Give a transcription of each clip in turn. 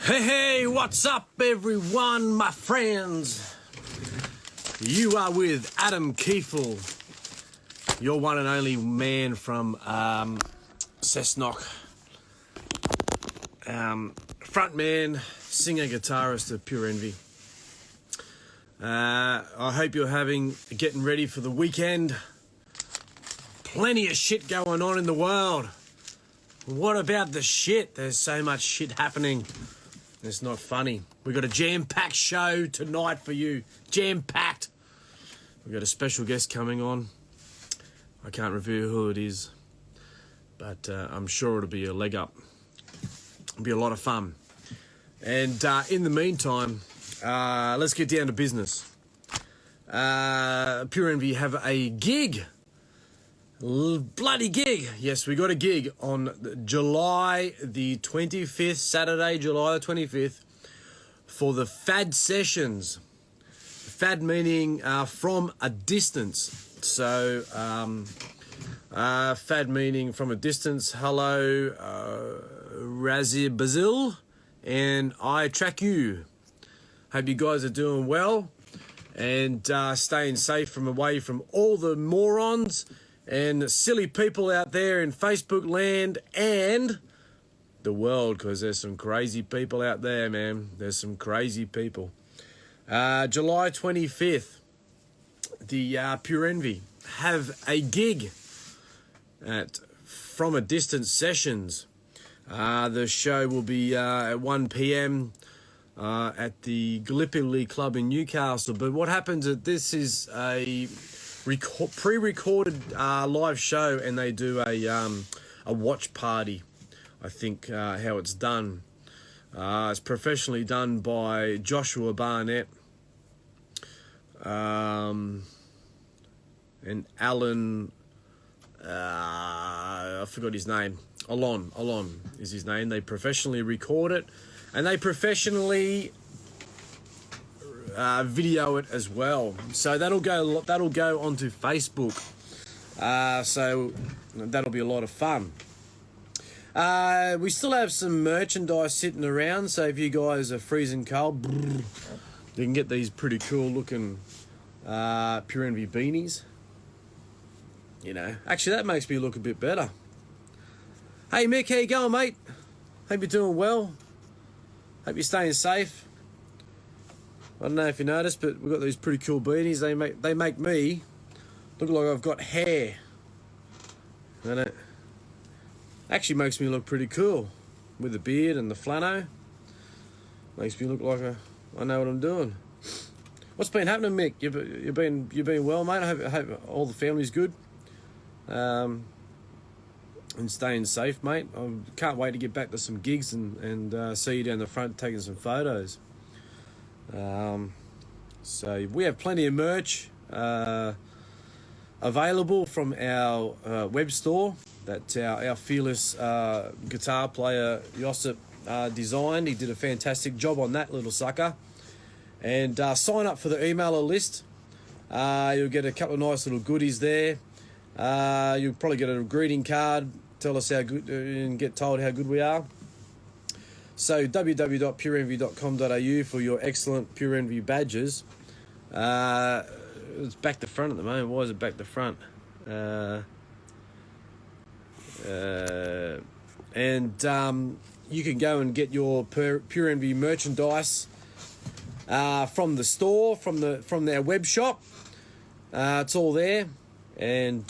Hey, what's up, everyone, my friends? You are with Adam Kiefel, your one and only man from Cessnock. Frontman, singer, guitarist of Pure Envy. I hope you're getting ready for the weekend. Plenty of shit going on in the world. What about the shit? There's so much shit happening. It's not funny. We've got a jam-packed show tonight for you. Jam-packed. We've got a special guest coming on. I can't reveal who it is, but I'm sure it'll be a leg up. It'll be a lot of fun. And in the meantime, let's get down to business. Pure Envy have a gig. Bloody gig. Yes, we got a gig on July the 25th, Saturday, July the 25th, for the FAD sessions. FAD meaning from a distance. So, FAD meaning from a distance. Hello, Razzie Bazil, and I track you. Hope you guys are doing well and staying safe from away from all the morons and silly people out there in Facebook land and the world, because there's some crazy people out there, man. There's some crazy people. July 25th, the Pure Envy have a gig at From a Distance Sessions. The show will be at 1 p.m. At the Gallipoli Club in Newcastle. But what happens is this is a pre-recorded live show, and they do a watch party. I think how it's done. It's professionally done by Joshua Barnett and Alan. I forgot his name. Alon is his name. They professionally record it, and they professionally video it as well. So that'll go onto Facebook. So that'll be a lot of fun. We still have some merchandise sitting around, so if you guys are freezing cold, you can get these pretty cool looking Pure Envy beanies. You know, actually that makes me look a bit better. Hey Mick, how you going, mate? Hope you're doing well. Hope you're staying safe. I don't know if you noticed, but we've got these pretty cool beanies. They make me look like I've got hair. And it actually makes me look pretty cool with the beard and the flannel. Makes me look like I know what I'm doing. What's been happening, Mick? You've been well, mate. I hope all the family's good. And staying safe, mate. I can't wait to get back to some gigs and see you down the front taking some photos. So we have plenty of merch available from our web store that our fearless guitar player Josip designed. He did a fantastic job on that little sucker. And sign up for the emailer list. You'll get a couple of nice little goodies there. You'll probably get a greeting card. Tell us how good and get told how good we are. So www.pureenvy.com.au for your excellent Pure Envy badges. It's back to front at the moment. Why is it back to front? And you can go and get your Pure Envy merchandise from the store, from their web shop. It's all there, and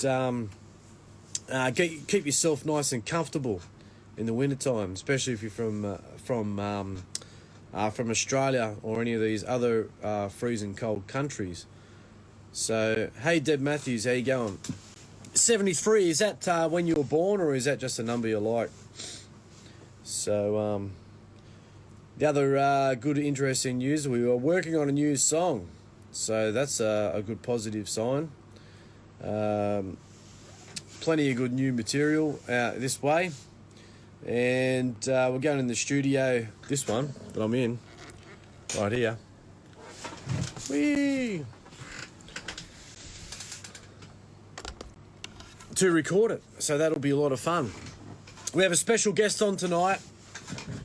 keep yourself nice and comfortable in the wintertime, especially if you're from Australia or any of these other freezing cold countries. So, hey Deb Matthews, how you going? 73, is that when you were born, or is that just a number you like? So, the other good interesting news, we were working on a new song. So that's a good positive sign. Plenty of good new material out this way. And we're going in the studio, this one that I'm in, right here. Whee! To record it. So that'll be a lot of fun. We have a special guest on tonight.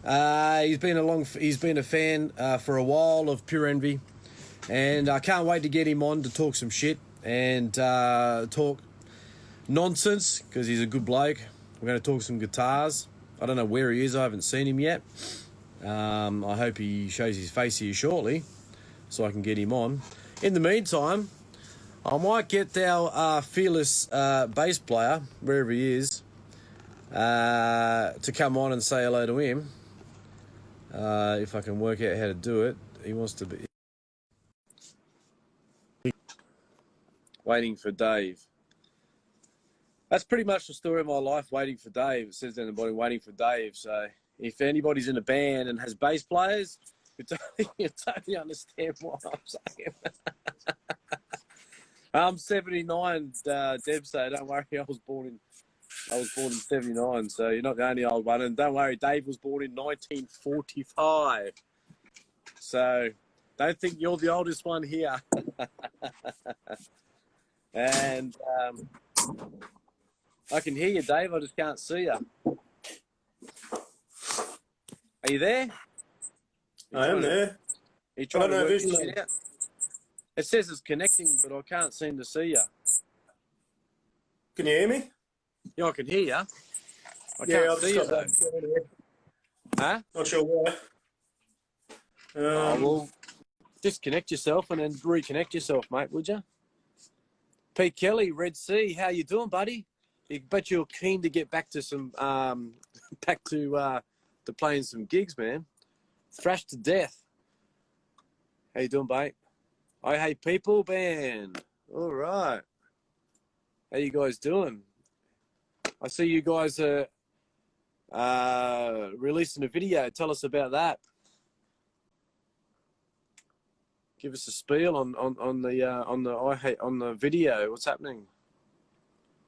He's been a fan for a while of Pure Envy, and I can't wait to get him on to talk some shit and talk nonsense because he's a good bloke. We're going to talk some guitars. I don't know where he is. I haven't seen him yet. I hope he shows his face here shortly so I can get him on. In the meantime, I might get our fearless bass player, wherever he is, to come on and say hello to him. If I can work out how to do it. He wants to be... Waiting for Dave. That's pretty much the story of my life, waiting for Dave. It says down the bottom, waiting for Dave. So if anybody's in a band and has bass players, you totally understand what I'm saying. I'm 79, Deb, so don't worry, I was born in 79, so you're not the only old one. And don't worry, Dave was born in 1945. So don't think you're the oldest one here. And I can hear you, Dave. I just can't see you. Are you there? I am there. Are you trying to work it out? It says it's connecting, but I can't seem to see you. Can you hear me? Yeah, I can hear you. I I'll can't see you, though. Huh? Not sure why. Well, disconnect yourself and then reconnect yourself, mate, would you? Pete Kelly, Red Sea, how you doing, buddy? I bet you're keen to get back to some, to playing some gigs, man. Thrashed to death. How you doing, mate? I Hate People band. All right. How you guys doing? I see you guys are releasing a video. Tell us about that. Give us a spiel on the video. What's happening?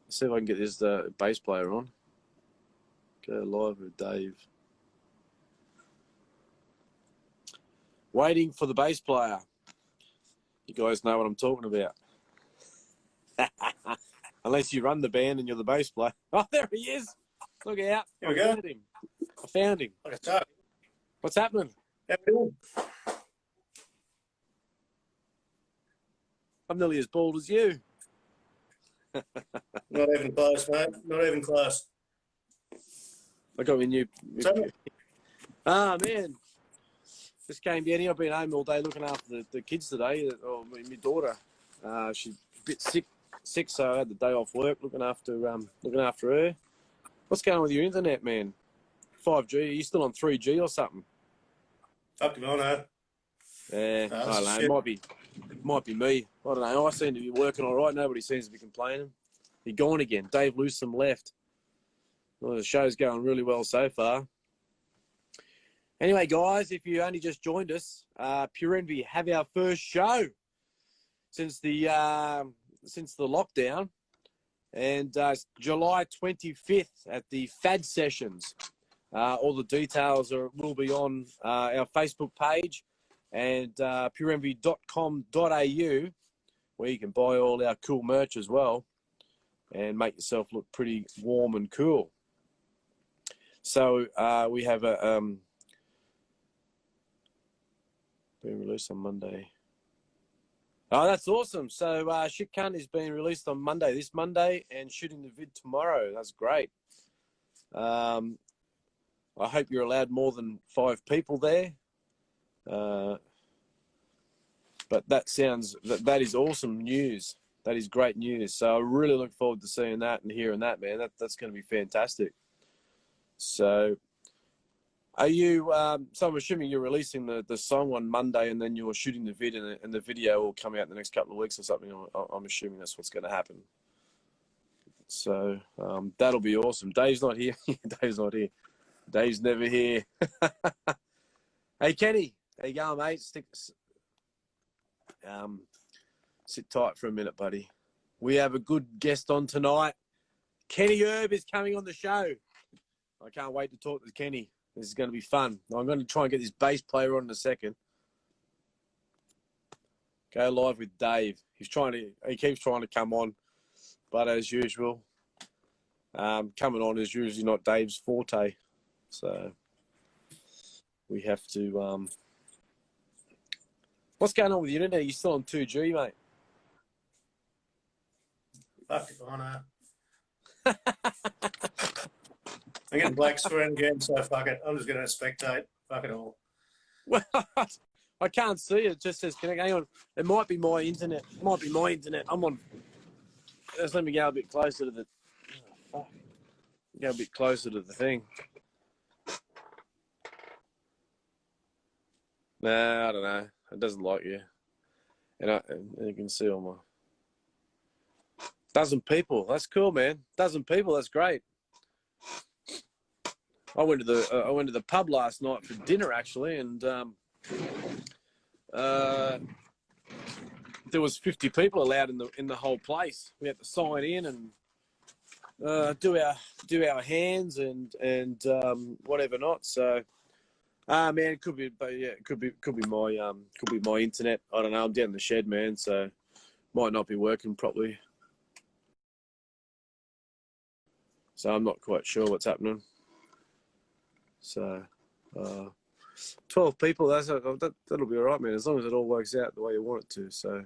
Let's see if I can get this bass player on. Go live with Dave. Waiting for the bass player. You guys know what I'm talking about. Unless you run the band and you're the bass player. Oh, there he is. Look out. Here we go. I found him. What's happening? I'm nearly as bald as you. Not even close, mate. Not even close. I got me new. Ah, man. Just came down here. I've been home all day looking after the kids today. Or my daughter. She's a bit sick, so I had the day off work looking after her. What's going on with your internet, man? 5G? Are you still on 3G or something? Fuck if I know. Yeah, I don't know. It might be me. I don't know. I seem to be working all right. Nobody seems to be complaining. You're gone again. Dave Lewsom left. Well, the show's going really well so far. Anyway, guys, if you only just joined us, Pure Envy have our first show since the lockdown, and July 25th at the FAD sessions. All the details will be on our Facebook page and pureenvy.com.au, where you can buy all our cool merch as well and make yourself look pretty warm and cool. So we have a being released on Monday. Oh, that's awesome. So Shit Cunt is being released on Monday, this Monday, and shooting the vid tomorrow. That's great. I hope you're allowed more than 5 people there. But that is awesome news. That is great news. So I really look forward to seeing that and hearing that, man. That's going to be fantastic. So are you, so I'm assuming you're releasing the song on Monday and then you're shooting the vid and the video will come out in the next couple of weeks or something. I'm assuming that's what's going to happen. So that'll be awesome. Dave's not here. Dave's not here. Dave's never here. Hey, Kenny. How you going, mate? Sit tight for a minute, buddy. We have a good guest on tonight. Kenny Erb is coming on the show. I can't wait to talk to Kenny. This is going to be fun. I'm going to try and get this bass player on in a second. Go live with Dave. He keeps trying to come on, but as usual, coming on is usually not Dave's forte. So we have to. What's going on with you today? You still on 2G, mate? Fuck if I know. I'm getting black screen again, so fuck it. I'm just going to spectate. Fuck it all. Well, I can't see it. It just says connect. Hang on. It might be my internet. It might be my internet. I'm on. Just let me go a bit closer to the. Oh, fuck. Go a bit closer to the thing. Nah, I don't know. It doesn't like you. And you can see all my. Dozen people. That's cool, man. Dozen people. That's great. I went to the pub last night for dinner actually, and there was 50 people allowed in the whole place. We had to sign in and do our hands and whatever not. So, man, it could be, but yeah, it could be my internet. I don't know. I'm down in the shed, man, so might not be working properly. So I'm not quite sure what's happening. So, 12 people, that'll be all right, man, as long as it all works out the way you want it to. So,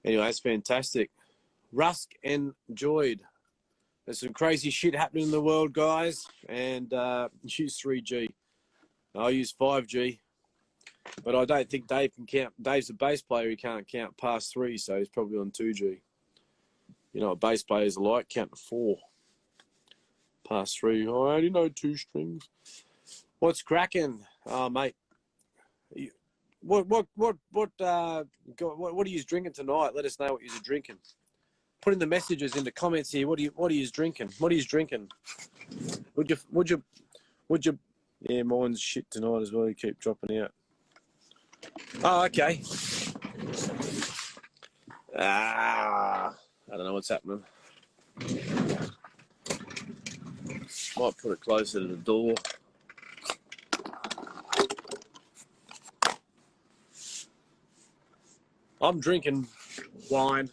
anyway, it's fantastic. Rusk enjoyed. There's some crazy shit happening in the world, guys, and use 3G. I use 5G, but I don't think Dave can count. Dave's a bass player, he can't count past 3, so he's probably on 2G. You know what bass players are like, count to 4. Past 3. Oh, I only know 2 strings. What's cracking? Oh, mate. What are you drinking tonight? Let us know what you're drinking. Put in the messages in the comments here. What are you drinking? What are you drinking? Would you? Yeah, mine's shit tonight as well. You keep dropping out. Oh, okay. I don't know what's happening. Might put it closer to the door. I'm drinking wine.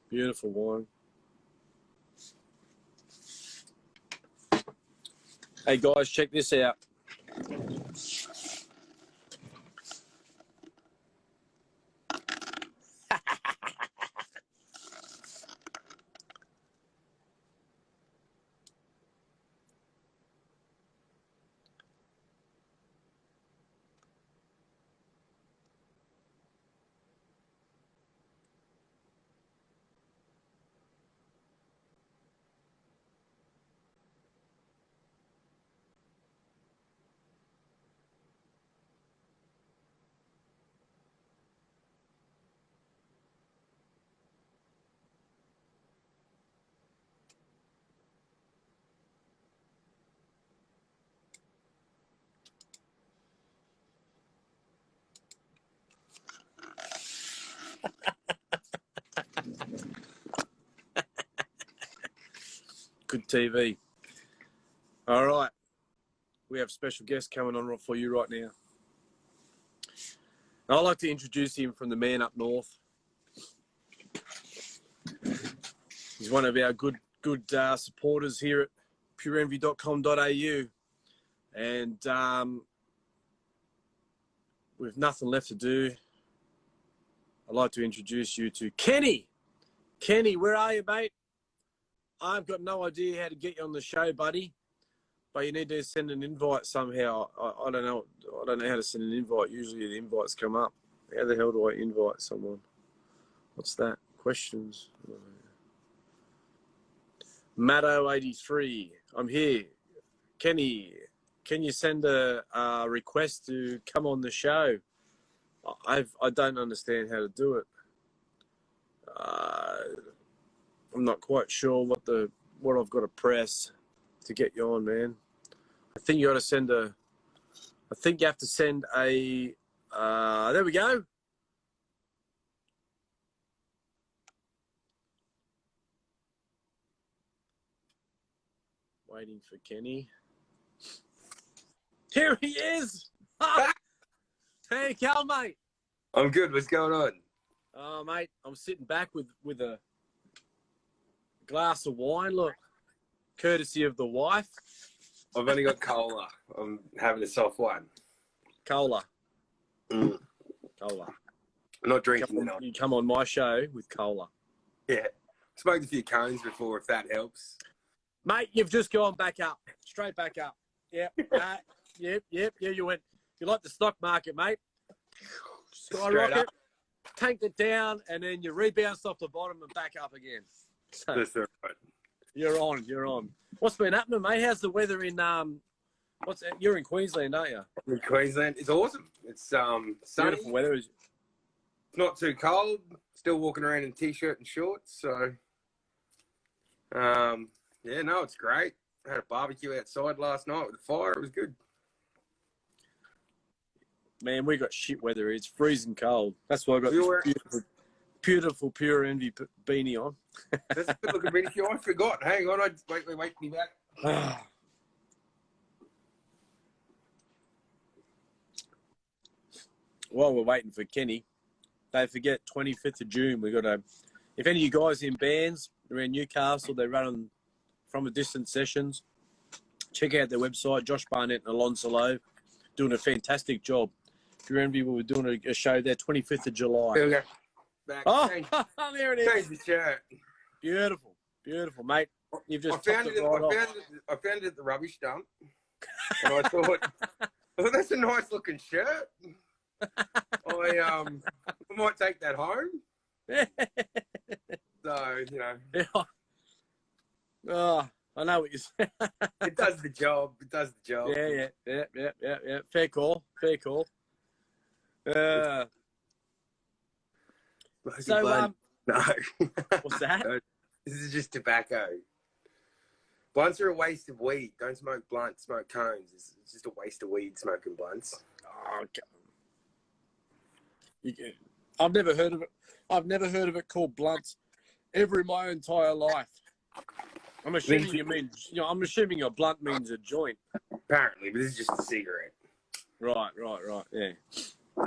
Beautiful wine. Hey guys, check this out. Good TV. All right. We have a special guest coming on for you right now. I'd like to introduce him from the man up north. He's one of our good supporters here at pureenvy.com.au. And with nothing left to do, I'd like to introduce you to Kenny. Kenny, where are you, mate? I've got no idea how to get you on the show, buddy. But you need to send an invite somehow. I don't know. I don't know how to send an invite. Usually the invites come up. How the hell do I invite someone? What's that? Questions. Ep08. I'm here. Kenny, can you send a request to come on the show? I don't understand how to do it. I'm not quite sure what I've got to press to get you on, man. I think you got to send a. I think you have to send a. There we go. Waiting for Kenny. Here he is. Hey, Cal, mate. I'm good. What's going on? Oh, mate, I'm sitting back with a Glass of wine, look. Courtesy of the wife. I've only got cola. I'm having a soft one. Cola. Mm. Cola. I'm not drinking tonight. You come on my show with cola. Yeah. Smoked a few cones before, if that helps. Mate, you've just gone back up. Straight back up. Yep. Yep. Yeah, you went. You like the stock market, mate. Skyrocket. Tanked it down, and then you rebounded off the bottom and back up again. So, That's all right. You're on. What's been happening, mate? How's the weather in you're in Queensland, aren't you? In Queensland, it's awesome. It's sunny. Beautiful weather. It's not too cold. Still walking around in t-shirt and shorts. So, yeah, no, it's great. I had a barbecue outside last night with a fire. It was good. Man, we got shit weather. It's freezing cold. That's why I got this beautiful Pure Envy beanie on. That's a good looking video. I forgot. Hang on, wait me back. While we're waiting for Kenny, don't forget 25th of June. We got if any of you guys in bands around Newcastle, they're running from a distance sessions. Check out their website. Josh Barnett and Alonso Lowe doing a fantastic job. Pure Envy, we were doing a show there 25th of July. There we go. Back. Oh, there it is. Change the shirt. Beautiful, mate. You've just I found it at the rubbish dump, and I thought, that's a nice looking shirt. I might take that home. So, you know. Yeah. Oh, I know what you're saying. It does the job. Yeah. Fair call. So, no. What's that? This is just tobacco. Blunts are a waste of weed. Don't smoke blunts, smoke cones. It's just a waste of weed smoking blunts. Oh, okay. I've never heard of it. I've never heard of it called blunts ever in my entire life. I'm assuming I'm assuming a blunt means a joint. Apparently, but this is just a cigarette. Right.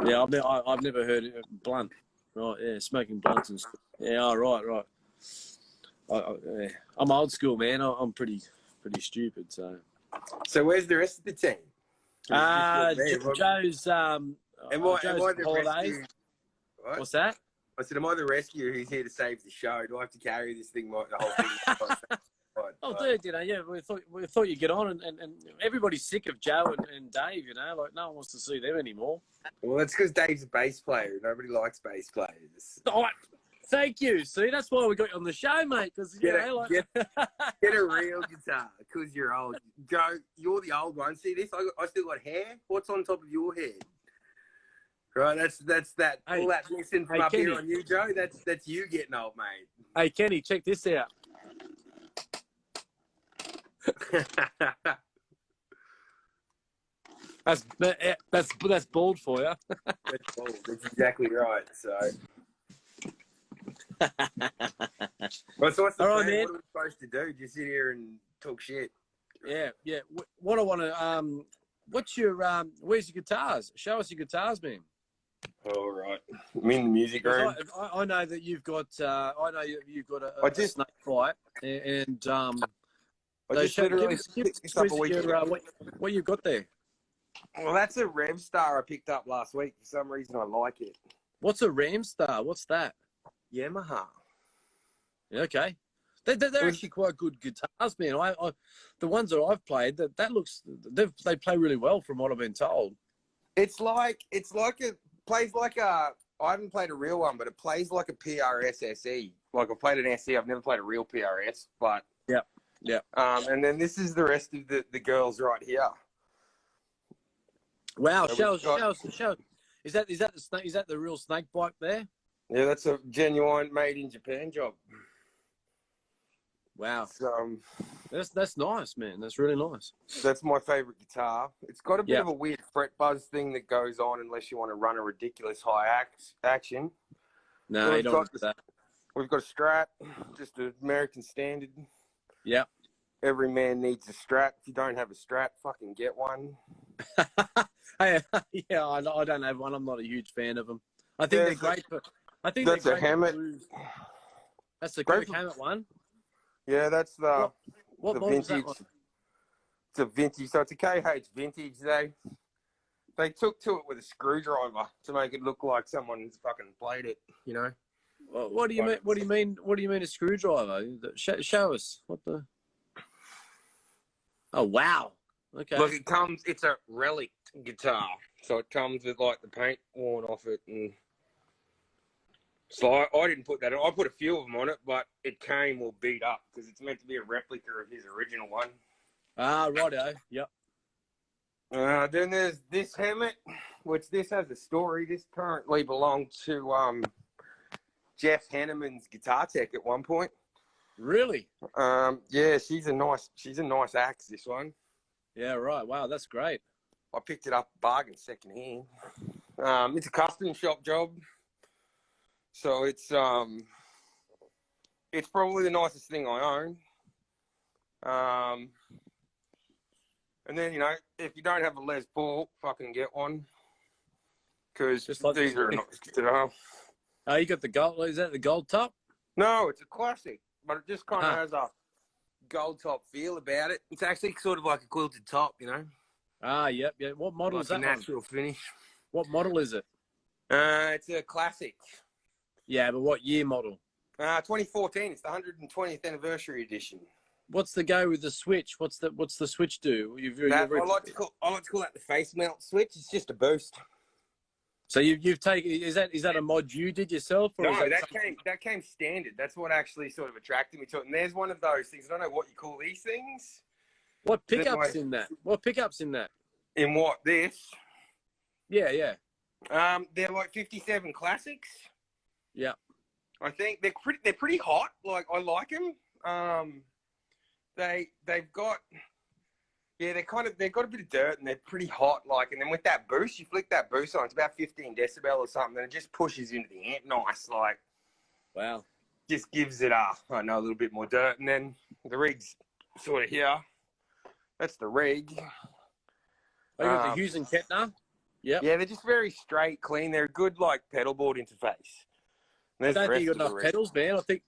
Yeah, I've never heard of blunt. Right, yeah, smoking blunts and stuff. Yeah, oh, right. I'm old school, man. I'm pretty stupid. So where's the rest of the team? Joe's am I the holidays. rescue? What? What's that? I said, am I the rescuer who's here to save the show? Do I have to carry this thing, the whole thing? Oh, dude, we thought you'd get on, and everybody's sick of Joe and Dave, like no one wants to see them anymore. Well, that's because Dave's a bass player. Nobody likes bass players. Oh, thank you. See, that's why we got you on the show, mate. Because get a real guitar, because you're old. Joe, you're the old one. See this? I still got hair. What's on top of your head? Right, that's that. All that missing from up Kenny. Here on you, Joe. That's you getting old, mate. Hey, Kenny, check this out. That's bald for you. That's bald. That's exactly right. So, what's the plan? What are we supposed to do? Just sit here and talk shit? Yeah. What I want to what's your where's your guitars? Show us your guitars, man. All right, I'm in the music room. I know that you've got a snake fight and I just literally picked this up a week ago. What you've got there? Well, that's a Revstar I picked up last week. For some reason, I like it. What's a Ramstar? What's that? Yamaha. Yeah, okay. They're actually quite good guitars, man. The ones that I've played, that looks they play really well from what I've been told. It's like it plays like a. I haven't played a real one, but it plays like a PRS SE. Like I've played an SE. I've never played a real PRS, but yeah. And then this is the rest of the girls right here. Wow, so show us. Is that the snake? Is that the real snake bike there? Yeah, that's a genuine made in Japan job. Wow, that's nice, man. That's really nice. That's my favorite guitar. It's got a bit of a weird fret buzz thing that goes on unless you want to run a ridiculous high action. No, you don't want that. We've got a Strat, just an American standard. Yeah. Every man needs a Strat. If you don't have a Strat, fucking get one. Yeah, I don't have one. I'm not a huge fan of them. I think they're great, but I think that's they're a great Hammett. That's the Kirk Hammett one. Yeah, that's the What the model's that vintage. one? It's a vintage, so it's a KH vintage. They took to it with a screwdriver to make it look like someone's fucking played it. You know. What do you mean? What do you mean? What do you mean a screwdriver? Show us what the. Oh wow! Okay. Look, it's a relic guitar, so it comes with like the paint worn off it, and so I didn't put that on. I put a few of them on it, but it came all beat up because it's meant to be a replica of his original one. Ah, righto. Yep. Then there's this helmet, which this has a story. This currently belonged to Jeff Henneman's guitar tech at one point. Really? Yeah, she's a nice axe, this one. Yeah, right. Wow, that's great. I picked it up bargain second hand. It's a custom shop job. So it's probably the nicest thing I own. And then, you know, if you don't have a Les Paul, fucking get one. Because like these are not guitar. Oh, you got the gold. Is that the gold top? No, it's a classic, but it just kind of has a gold top feel about it. It's actually sort of like a quilted top, you know. Ah, yep. What model like is that? A natural finish. What model is it? It's a classic. Yeah, but what year model? 2014. It's the 120th anniversary edition. What's the go with the switch? What's the switch do? I like to call that the face mount switch. It's just a boost. So you've taken is that a mod you did yourself? Or No, is that came standard. That's what actually sort of attracted me to it. And there's one of those things. I don't know what you call these things. What pickups in that? What pickups in that? In what this? Yeah, yeah. They're like 57 classics. Yeah. I think they're pretty hot. Like I like them. They've got they've got a bit of dirt and they're pretty hot. Like, and then with that boost, you flick that boost on, it's about 15 decibel or something, and it just pushes into the amp nice. Like, wow, just gives it a little bit more dirt. And then the rig's sort of here. That's the rig. Oh, you got the Hughes and Kettner. Yeah. Yeah, they're just very straight, clean. They're a good like pedal board interface. I don't think you got enough pedals, man. I think.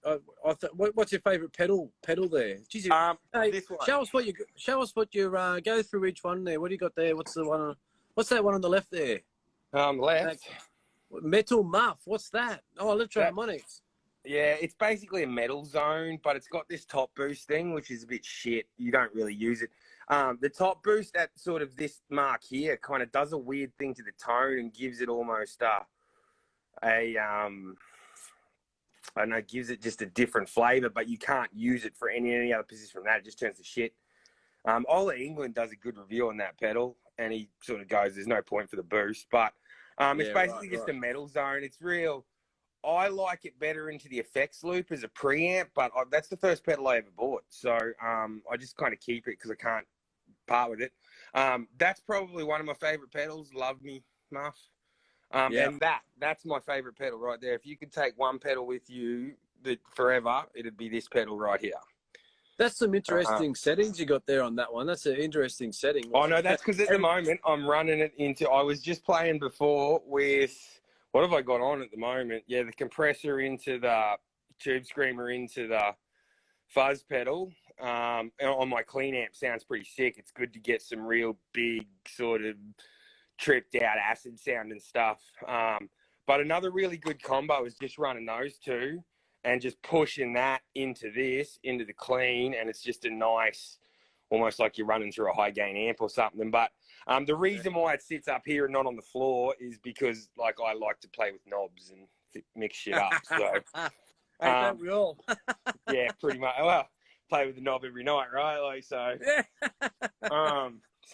What's your favourite pedal there? Jeez, hey, this one. Show us what you go through each one there. What do you got there? What's that one on the left there? Left. Metal muff. What's that? Oh, electroharmonics. Yeah, it's basically a metal zone, but it's got this top boost thing, which is a bit shit. You don't really use it. The top boost at sort of this mark here kind of does a weird thing to the tone and gives it almost I don't know, gives it just a different flavour, but you can't use it for any other position from that. It just turns to shit. Ola England does a good review on that pedal, and he sort of goes, there's no point for the boost. But it's basically just a metal zone. It's real. I like it better into the effects loop as a preamp, but that's the first pedal I ever bought. So I just kind of keep it because I can't part with it. That's probably one of my favourite pedals. Love me, Muff. And that's my favorite pedal right there. If you could take one pedal with you forever, it'd be this pedal right here. That's some interesting settings you got there on that one. That's an interesting setting. Oh, no, that's because at the moment I'm running it into, I was just playing before with, what have I got on at the moment? Yeah, the compressor into the tube screamer into the fuzz pedal. On my clean amp sounds pretty sick. It's good to get some real big sort of tripped out acid sound and stuff. But another really good combo is just running those two and just pushing that into the clean, and it's just a nice, almost like you're running through a high gain amp or something. But the reason why it sits up here and not on the floor is because like I like to play with knobs and mix shit up. So don't we all? yeah, pretty much. Well, play with the knob every night, right? Like so.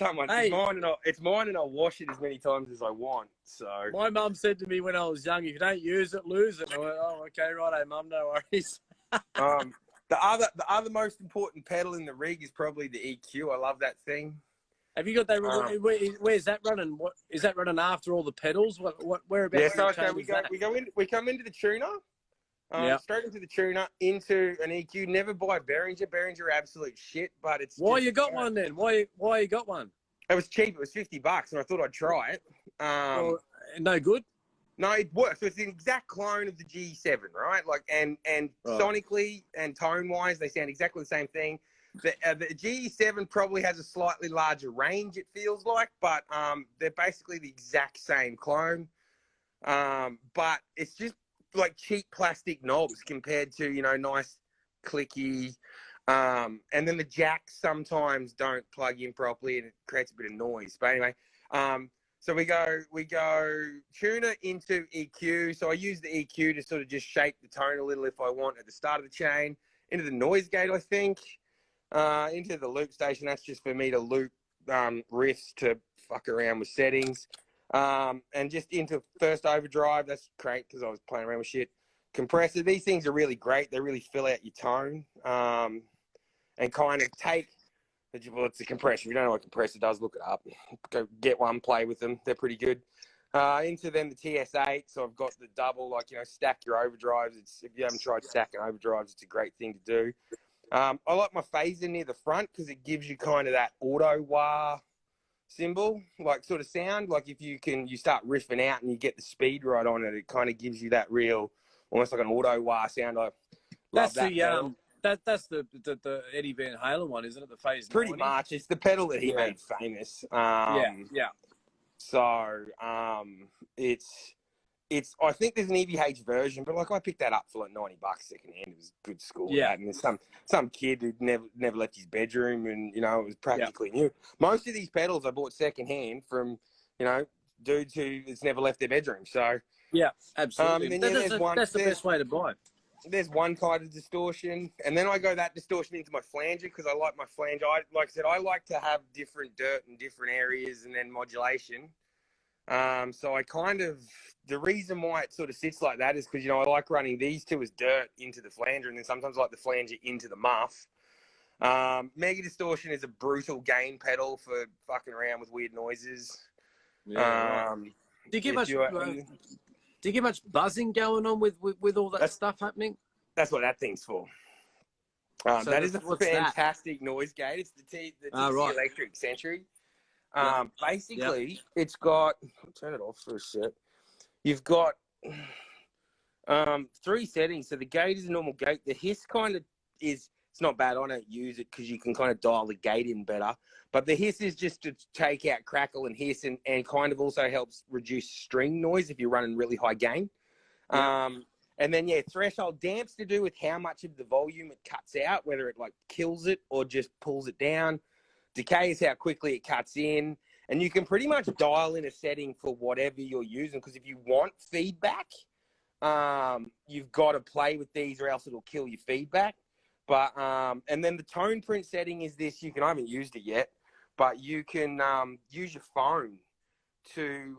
It's mine, and I'll wash it as many times as I want. So my mum said to me when I was young, if you don't use it, lose it. And I went, oh, okay, righto, mum, no worries. The other most important pedal in the rig is probably the EQ. I love that thing. Have you got that? Where's that running? What is that running after all the pedals? Whereabouts? Yeah, so we come into the tuner. Straight into the tuner, into an EQ. Never buy Behringer. Behringer are absolute shit, but it's why you got one then? Why you got one? It was cheap. It was $50, and I thought I'd try it. No good. No, it works. So it's an exact clone of the G7, right? Like, and sonically and tone-wise, they sound exactly the same thing. The G7 probably has a slightly larger range, it feels like, but they're basically the exact same clone. But it's just like cheap plastic knobs compared to, you know, nice clicky. And then the jacks sometimes don't plug in properly and it creates a bit of noise. But anyway, so we go tuner into EQ. So I use the EQ to sort of just shape the tone a little if I want at the start of the chain. Into the noise gate, I think. Into the loop station. That's just for me to loop riffs to fuck around with settings. And just into first overdrive. That's great because I was playing around with shit. Compressor. These things are really great. They really fill out your tone. And kind of take. Well, it's a compressor. If you don't know what compressor does, look it up. Go get one, play with them. They're pretty good. Into then the TS8. So I've got the double, like, you know, stack your overdrives. If you haven't tried stacking overdrives, it's a great thing to do. I like my phaser near the front because it gives you kind of that auto wah symbol, like sort of sound. Like if you start riffing out and you get the speed right on it, it kind of gives you that real, almost like an auto wah sound. I love that pedal. That's the Eddie Van Halen one, isn't it? The Phase 90? Pretty much. It's the pedal that he made famous. Yeah. So it's I think there's an EVH version, but like I picked that up for like $90 secondhand. It was a good score. Yeah. And there's some kid who'd never left his bedroom, and you know it was practically new. Most of these pedals I bought secondhand from, you know, dudes who has never left their bedroom. So yeah, absolutely. And then, That's the best way to buy. There's one kind of distortion, and then I go that distortion into my flanger because I like my flange. Like I said, I like to have different dirt in different areas and then modulation. So I kind of, the reason why it sort of sits like that is because, you know, I like running these two as dirt into the flanger, and then sometimes I like the flanger into the muff. Mega Distortion is a brutal gain pedal for fucking around with weird noises. Yeah, right. Do you get much buzzing going on with all that stuff happening? That's what that thing's for. So that is a fantastic noise gate. It's the TC Electric Century. Basically, it's got. I'll turn it off for a sec. You've got 3 settings. So the gate is a normal gate. The hiss kind of is. It's not bad. I don't use it because you can kind of dial the gate in better. But the hiss is just to take out crackle and hiss, and kind of also helps reduce string noise if you're running really high gain. Yeah. And then, threshold damp's to do with how much of the volume it cuts out, whether it like kills it or just pulls it down. Decay is how quickly it cuts in. And you can pretty much dial in a setting for whatever you're using, because if you want feedback, you've got to play with these or else it'll kill your feedback. But and then the tone print setting is this. I haven't used it yet, but you can use your phone to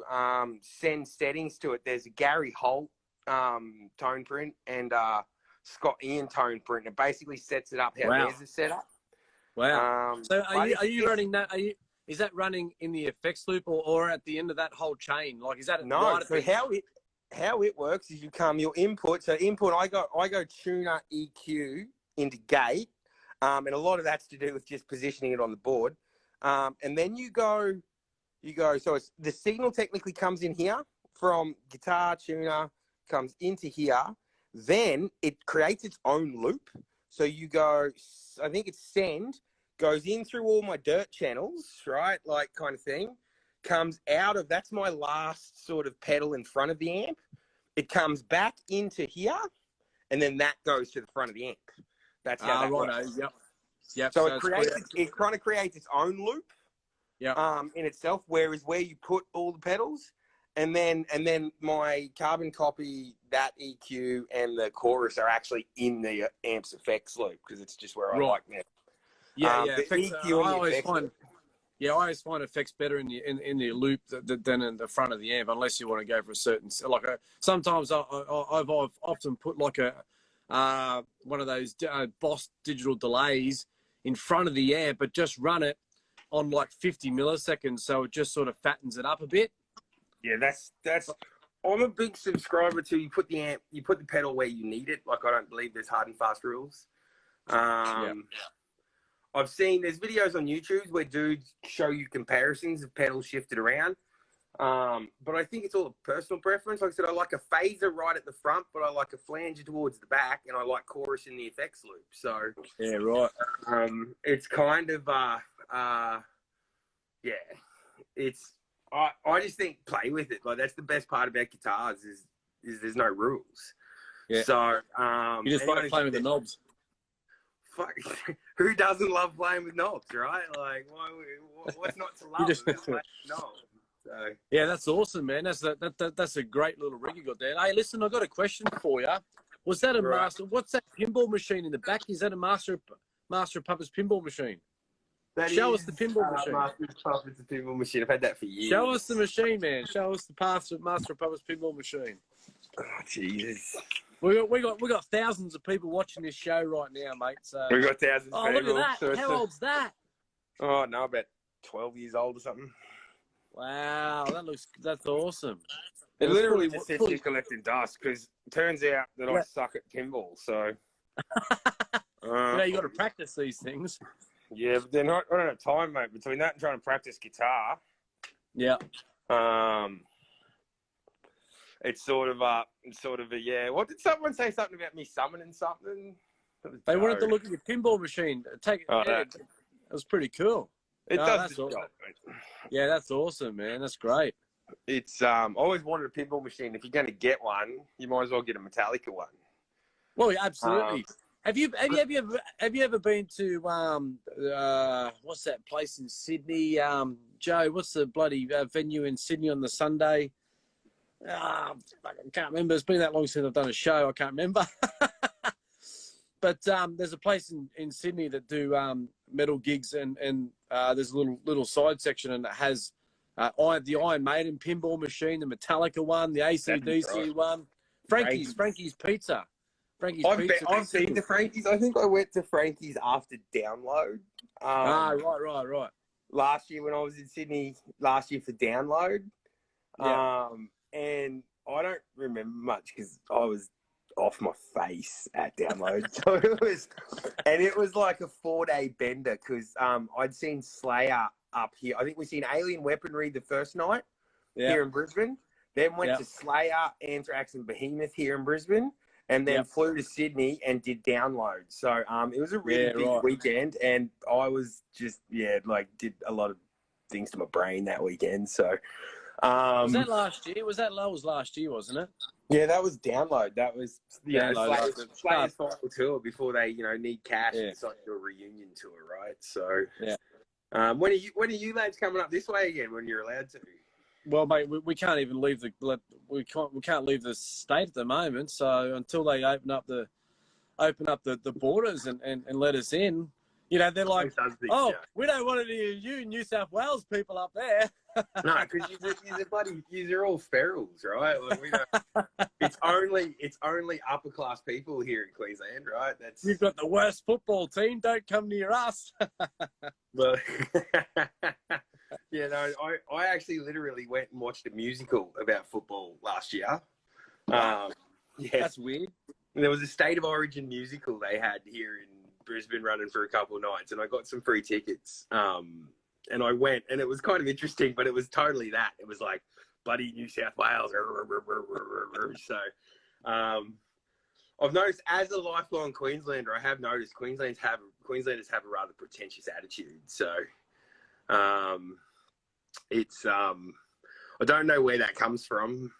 send settings to it. There's a Gary Holt tone print and Scott Ian tone print. It basically sets it up how theirs is set up. Wow. So are you running that? Is that running in the effects loop or at the end of that whole chain? Like, is that no? So how it works is you come your input. So input, I go tuner EQ into gate, and a lot of that's to do with just positioning it on the board. And then you go. So it's the signal technically comes in here from guitar tuner, comes into here. Then it creates its own loop. So you go. I think it's send. Goes in through all my dirt channels, right? Like kind of thing. Comes out of, that's my last sort of pedal in front of the amp. It comes back into here, and then that goes to the front of the amp. That's how that works. Yep. So it kind of creates its own loop. In itself, where you put all the pedals, and then my carbon copy, that EQ and the chorus are actually in the amp's effects loop because it's just where I like now. Effects, I always find effects better in the loop than in the front of the amp, unless you want to go for a certain sometimes I've often put like a one of those Boss digital delays in front of the amp, but just run it on like 50 milliseconds, so it just sort of fattens it up a bit. Yeah, that's. I'm a big subscriber to you put the pedal where you need it. Like I don't believe there's hard and fast rules. I've seen there's videos on YouTube where dudes show you comparisons of pedals shifted around. But I think it's all a personal preference. Like I said, I like a phaser right at the front, but I like a flanger towards the back, and I like chorus in the effects loop. So Yeah, right. it's kind of yeah. It's I just think play with it. Like that's the best part about guitars is there's no rules. Yeah. So You just like playing with the knobs. Fuck, who doesn't love playing with knobs, right? Like, what's not to love? just- About playing with knobs? So. Yeah, that's awesome, man. That's a great little rig you got there. Hey, listen, I got a question for you. Was that a master? What's that pinball machine in the back? Is that a Master of Puppets pinball machine? Show us the pinball machine. Master of Puppets pinball machine. I've had that for years. Show us the machine, man. Show us the Master of Puppets pinball machine. Oh, Jesus. We got thousands of people watching this show right now, mate. So we got thousands. Oh, of people. look at that! So How old's that? Oh no, about 12 years old or something. Wow, that's awesome. It literally just sits here collecting dust because it turns out that I suck at pinball. So you got to practice these things. Yeah, but then I don't have time, mate. Between that and trying to practice guitar, yeah. It's sort of a yeah. What did someone say something about me summoning something? They wanted to look at your pinball machine. It was pretty cool. It does that's the awesome. job, mate. Yeah, that's awesome, man. That's great. It's I always wanted a pinball machine. If you're going to get one, you might as well get a Metallica one. Well, absolutely. Have you ever been to what's that place in Sydney? Joe, what's the bloody venue in Sydney on the Sunday? I can't remember. It's been that long since I've done a show. I can't remember. But there's a place in Sydney that do metal gigs, and there's a little side section, and it has the Iron Maiden pinball machine, the Metallica one, the AC/DC one, Frankie's Pizza. I've seen the Frankie's. I think I went to Frankie's after Download. Right. Last year when I was in Sydney, for Download. Yeah. And I don't remember much because I was off my face at Download. So it was like a 4-day bender because I'd seen Slayer up here. I think we seen Alien Weaponry the first night here in Brisbane. Then went to Slayer, Anthrax, and Behemoth here in Brisbane. And then flew to Sydney and did Download. So it was a really big weekend, and I was just did a lot of things to my brain that weekend. So was that last year? Was last year, wasn't it? Yeah, that was Download. That was Slayer's final tour before they need cash and decide to do a reunion tour, right? So when are you lads coming up this way again? When you're allowed to? Well, mate, we can't even leave we can't leave the state at the moment. So until they open up the borders and let us in, they're like, we don't want any of you New South Wales people up there. No, because you're all ferals, right? Like we don't, it's only upper class people here in Queensland, right? You've got the worst football team. Don't come near us. Well, I actually literally went and watched a musical about football last year. That's weird. There was a State of Origin musical they had here in Brisbane running for a couple of nights, and I got some free tickets. And I went, and it was kind of interesting, but it was totally that. It was like bloody New South Wales. So I've noticed, as a lifelong Queenslander, I have noticed Queenslanders have a rather pretentious attitude. So it's I don't know where that comes from.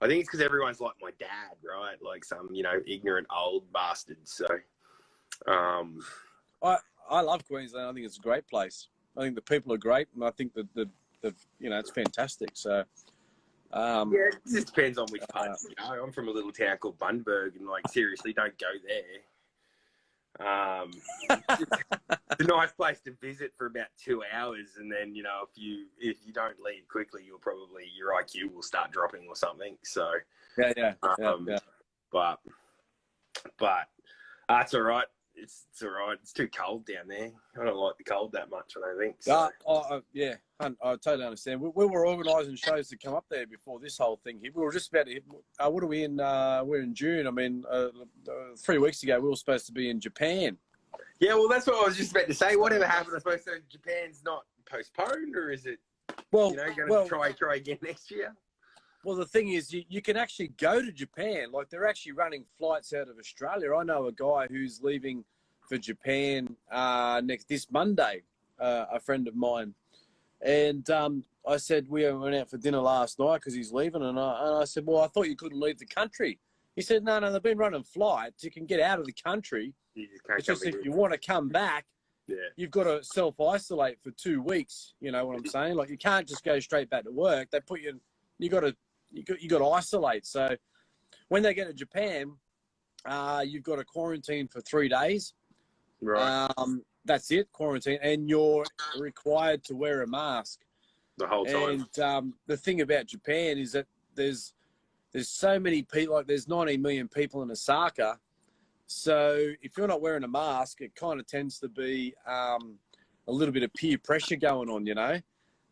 I think it's because everyone's like my dad, right? Like some ignorant old bastard. So I love Queensland. I think it's a great place. I think the people are great, and I think that the it's fantastic. So it just depends on which part. I'm from a little town called Bundaberg, and seriously, don't go there. It's a nice place to visit for about 2 hours, and then if you don't leave quickly, your IQ will start dropping or something. So but that's all right. It's all right. It's too cold down there. I don't like the cold that much, I don't think. So. I totally understand. We were organising shows to come up there before this whole thing here. We were just about to hit, what are we in? We're in June. I mean, 3 weeks ago, we were supposed to be in Japan. Yeah, well, that's what I was just about to say. Whatever happened, I suppose Japan's not postponed, or is it? Well, You're going to try again next year. Well, the thing is, you can actually go to Japan. Like, they're actually running flights out of Australia. I know a guy who's leaving for Japan this Monday, a friend of mine. And I said, we went out for dinner last night because he's leaving. And I said, well, I thought you couldn't leave the country. He said, no, they've been running flights. You can get out of the country. You just can't it's just if you want to come back, you've got to self-isolate for 2 weeks. You know what I'm saying? Like, you can't just go straight back to work. They put you you got to isolate. So when they get to Japan, you've got to quarantine for 3 days. Right. That's it, quarantine, and you're required to wear a mask the whole time. And the thing about Japan is that there's so many people. Like, there's 90 million people in Osaka. So if you're not wearing a mask, it kind of tends to be a little bit of peer pressure going on, you know.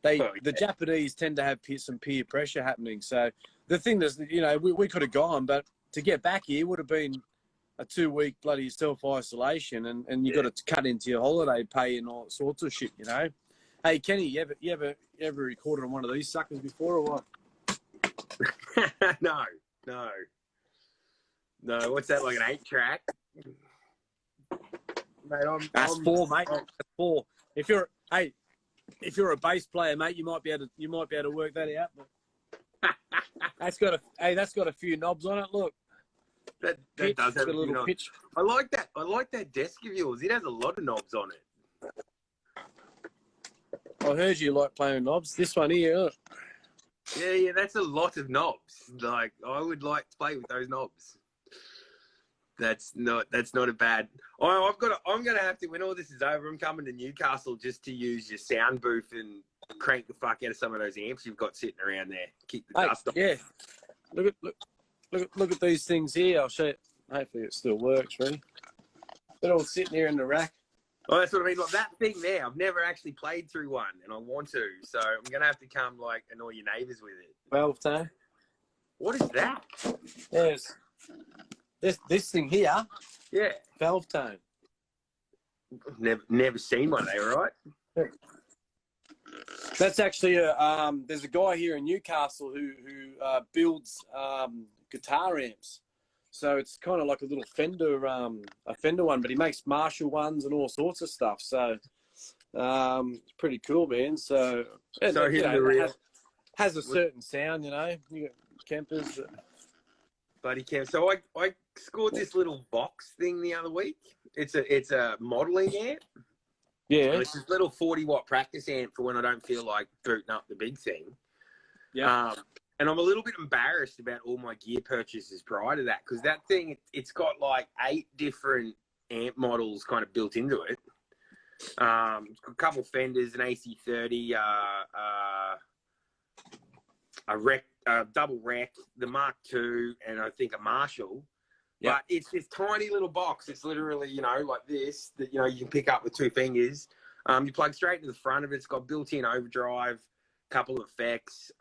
The Japanese tend to have some peer pressure happening. So the thing is, you know, we could have gone, but to get back here would have been a 2-week bloody self-isolation, and you got to cut into your holiday pay and all sorts of shit, you know. Hey, Kenny, you ever recorded on one of these suckers before or what? No. What's that, like an 8-track? Mate, That's 4, mate. That's 4. If you're a bass player, mate, you might be able to work that out. But that's got a few knobs on it. Look, that does have a little pitch. I like that desk of yours. It has a lot of knobs on it. I heard you like playing knobs. This one here. Look. Yeah, that's a lot of knobs. Like, I would like to play with those knobs. That's not a bad. I'm gonna have to, when all this is over, I'm coming to Newcastle just to use your sound booth and crank the fuck out of some of those amps you've got sitting around there. Keep the dust off. Yeah. Look at these things here. I'll show you. Hopefully it still works, really. They're all sitting here in the rack. Oh, that's what I mean. Like that thing there, I've never actually played through one, and I want to. So I'm gonna have to come, like, annoy your neighbours with it. 12 tone. What is that? There's this thing here. Yeah. 12 tone. Never seen one, right? That's actually there's a guy here in Newcastle who builds guitar amps. So it's kind of like a little Fender one, but he makes Marshall ones and all sorts of stuff. So it's pretty cool, man. So it has a certain sound, you know. You got Kempers. Buddy Kemp. So I scored this little box thing the other week. It's a modelling amp. Yeah. It's this little 40-watt practice amp for when I don't feel like booting up the big thing. Yeah. And I'm a little bit embarrassed about all my gear purchases prior to that, because that thing, it's got like 8 different amp models kind of built into it. It's got a couple Fenders, an AC30, a double rec, the Mark II, and I think a Marshall. Yep. But it's this tiny little box. It's literally, you know, like this, that, you know, you can pick up with 2 fingers. You plug straight into the front of it. It's got built-in overdrive, couple of effects,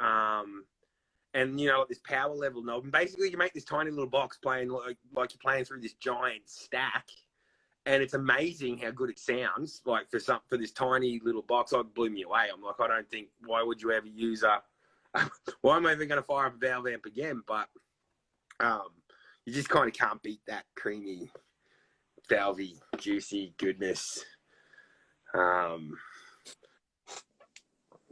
and, you know, like this power level knob. And basically, you make this tiny little box playing like you're playing through this giant stack. And it's amazing how good it sounds. Like for this tiny little box, it blew me away. I'm like, I don't think, why would you ever use why am I even going to fire up a valve amp again? But you just kind of can't beat that creamy, valvey, juicy goodness.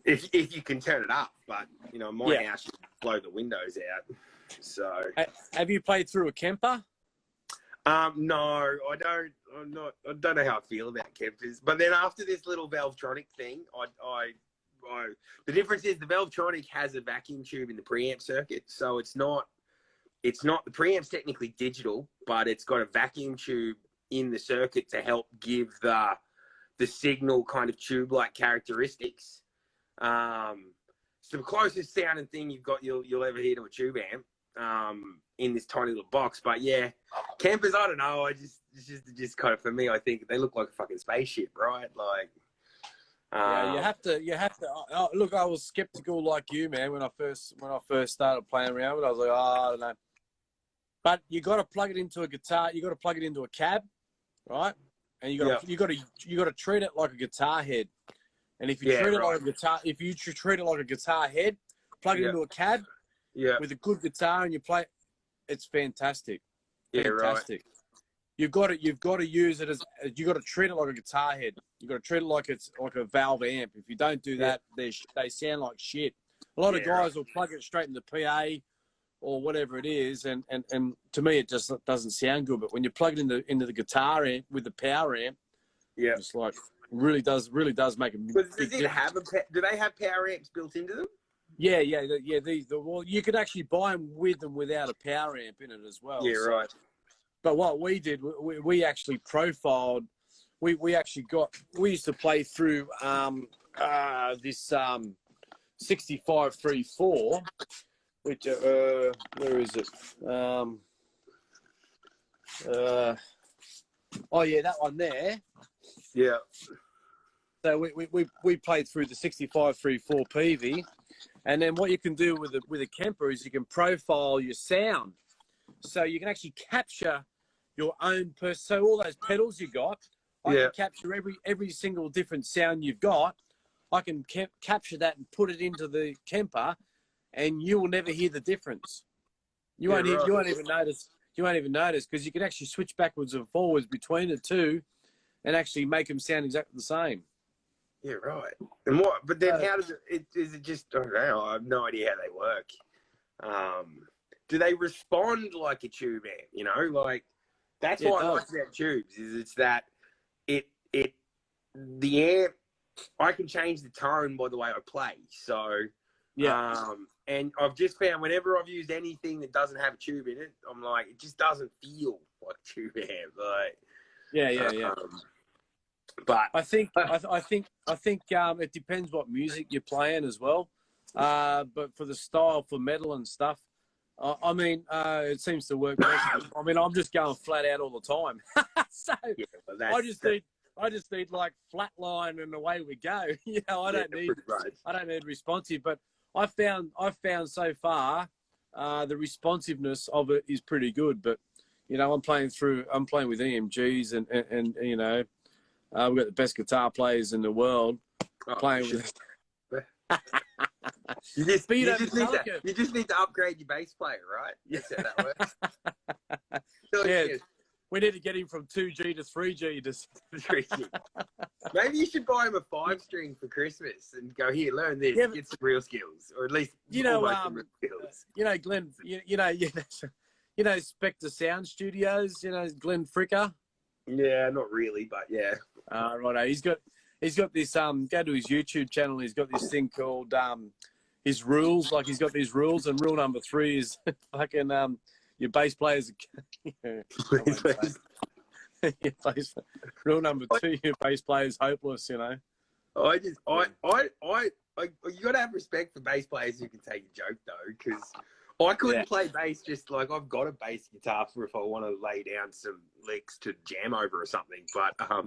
If you can turn it up, but, you know, my house should blow the windows out. So, have you played through a Kemper? No, I don't. I don't know how I feel about Kempers. But then after this little Valvetronic thing, the difference is the Valvetronic has a vacuum tube in the preamp circuit, so it's not the preamp's technically digital, but it's got a vacuum tube in the circuit to help give the signal kind of tube-like characteristics. So the closest sounding thing you'll ever hear to a tube amp in this tiny little box. But yeah, Kempers, I don't know. It's just kind of, for me, I think they look like a fucking spaceship, right? Like, yeah, you have to. Look, I was skeptical like you, man, when I first started playing around with it. I was like, I don't know. But you got to plug it into a guitar. You got to plug it into a cab, right? And you got to treat it like a guitar head. And if you treat it like a guitar, if you treat it like a guitar head, plug it into a CAD with a good guitar and you play, it's fantastic. Fantastic. You've got to use it as, you've got to treat it like a guitar head. You've got to treat it like it's like a valve amp. If you don't do that, they sound like shit. A lot of guys will plug it straight in the PA or whatever it is, and to me it just doesn't sound good. But when you plug it into the guitar amp with the power amp, it's like really does make a big difference. Do they have power amps built into them? Yeah. Well, you could actually buy them with and without a power amp in it as well. Yeah, right. But what we did, we actually profiled. We used to play through this 6534, which where is it? Oh yeah, that one there. Yeah. So we played through the 6534 PV, and then what you can do with a Kemper is you can profile your sound, so you can actually capture your own so all those pedals you got, I can capture every single different sound you've got. I can capture that and put it into the Kemper, and you will never hear the difference. You won't even notice. You won't even notice because you can actually switch backwards and forwards between the two, and actually make them sound exactly the same. Yeah, right. And what? But then, how does it? Is it just? I don't know. I have no idea how they work. Do they respond like a tube amp? You know, like that's what I like about tubes. It's that the amp. I can change the tone by the way I play. So, and I've just found whenever I've used anything that doesn't have a tube in it, I'm like, it just doesn't feel like a tube amp. Like, yeah. But I think it depends what music you're playing as well. But for the style, for metal and stuff, I mean, it seems to work. I mean, I'm just going flat out all the time. So I just need like flat line and away we go. You know, I don't need responsive. But I've found so far the responsiveness of it is pretty good. But you know, I'm playing with EMGs and you know, we've got the best guitar players in the world playing with. You just need to upgrade your bass player, right? That's how that works. We need to get him from 2G to 3G to 3G. Maybe you should buy him a 5-string for Christmas and go, here, learn this, get some real skills, or at least real skills. You know, Glenn, you know, Spectre Sound Studios, you know, Glenn Fricker. Yeah, not really, but yeah. Right. He's got this. Go to his YouTube channel. He's got this thing called his rules. Like he's got these rules, and rule number 3 is fucking your bass players. Rule number 2, your bass player's hopeless. You know. You got to have respect for bass players who can take a joke though, because I couldn't play bass. Just like I've got a bass guitar for if I want to lay down some licks to jam over or something. But I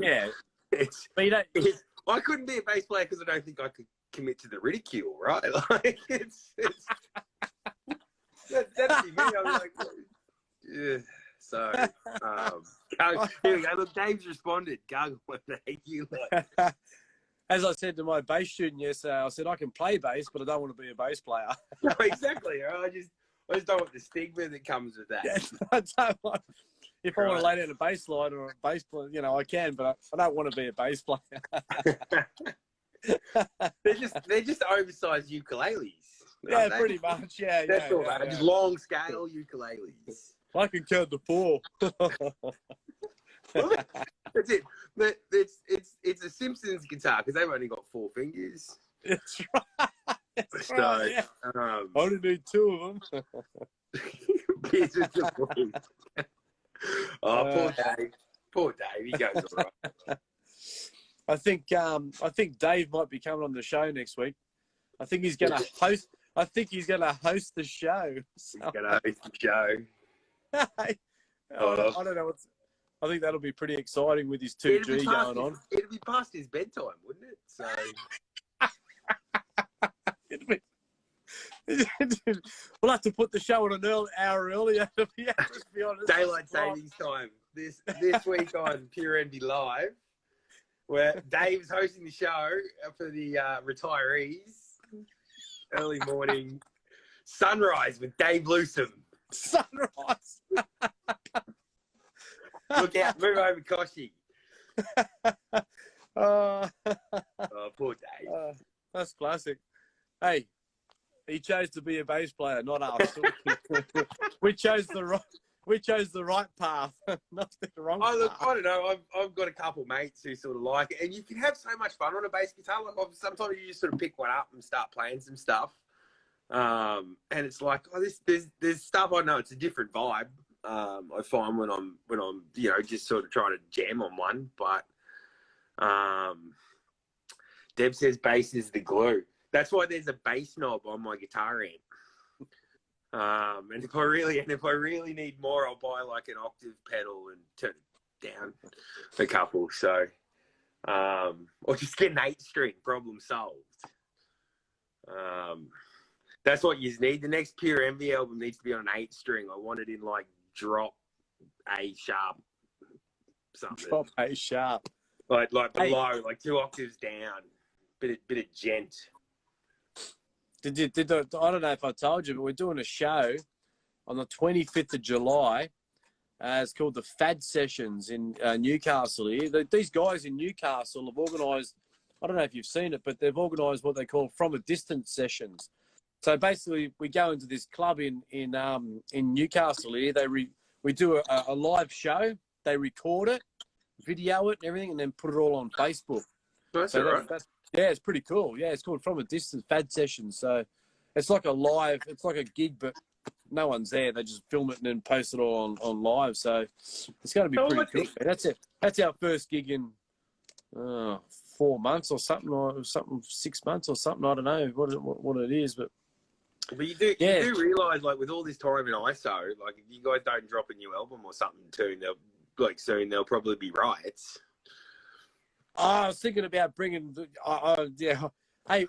couldn't be a bass player because I don't think I could commit to the ridicule, right? Like that'd be me. I'm like, yeah. So here we go. Look, Dave's responded. As I said to my bass student yesterday, I said I can play bass, but I don't want to be a bass player. No, exactly. I just don't want the stigma that comes with that. Yeah, I don't want. If I want to lay down a bass line or a bass player, you know, I can, but I don't want to be a bass player. they're just oversized ukuleles. Yeah, pretty much. Yeah, that's all right. Just long scale ukuleles. I can count to 4. That's it. But it's a Simpsons guitar because they've only got 4 fingers. That's right. That's right. Yeah. I only need 2 of them. Poor Dave. Poor Dave. He goes all right. I think Dave might be coming on the show next week. I think he's going to host. I think he's going to host the show. He's going to host the show. I don't know. I think that'll be pretty exciting with his 2G going on. It'll be past his bedtime, wouldn't it? So we'll have to put the show on an hour earlier. To be honest. Daylight savings time this week on Pure Envy Live. where Dave's hosting the show for the retirees. Early morning sunrise with Dave Lewsome. Sunrise. Look out, move over, Koshi. Oh, Poor Dave. that's classic. Hey, he chose to be a bass player, not us. we chose the right path, not the wrong path. I don't know. I've got a couple mates who sort of like it, and you can have so much fun on a bass guitar. Like sometimes you just sort of pick one up and start playing some stuff, and it's like, oh, there's stuff I know. It's a different vibe. I find when I'm just sort of trying to jam on one, but Deb says bass is the glue. That's why there's a bass knob on my guitar amp. And if I really need more, I'll buy like an octave pedal and turn it down a couple. So, or just get an 8-string. Problem solved. That's what you need. The next Pure Envy album needs to be on an 8-string. I want it in like drop A sharp something. Drop A sharp. Like below, like 2 octaves down. Bit of gent. I don't know if I told you, but we're doing a show on the 25th of July. It's called the FAD Sessions in Newcastle here. These guys in Newcastle have organised, I don't know if you've seen it, but they've organised what they call From a Distance Sessions. So basically, we go into this club in Newcastle here. We do a live show. They record it, video it and everything, and then put it all on Facebook. That's so all right. Yeah, it's pretty cool. Yeah, it's called From a Distance FAD Session. So it's like a gig, but no one's there. They just film it and then post it all on live. So it's going to be pretty cool. That's it. That's our first gig in 4 months or something, 6 months or something. I don't know what it is, but you do realise, like, with all this time in ISO, like, if you guys don't drop a new album or something soon, there'll probably be riots. I was thinking about bringing. Yeah. Hey,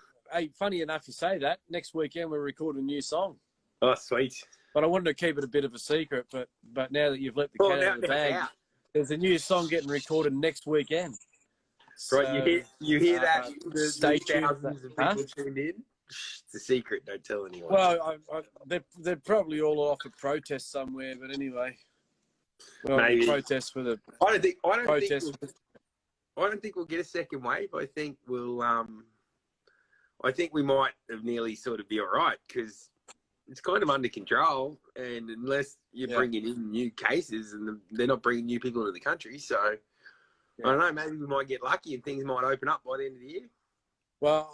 funny enough, you say that. Next weekend we're recording a new song. Oh, sweet. But I wanted to keep it a bit of a secret. But now that you've let the cat out of the bag, there's a new song getting recorded next weekend. So, right, you hear that? Stay tuned. Thousands of people tuned in. It's a secret. Don't tell anyone. Well, they're probably all off a protest somewhere. But anyway, maybe protest for the. I don't think we'll get a second wave. I think we might have nearly sort of be all right because it's kind of under control. And unless you're bringing in new cases and they're not bringing new people into the country. So I don't know, maybe we might get lucky and things might open up by the end of the year. Well,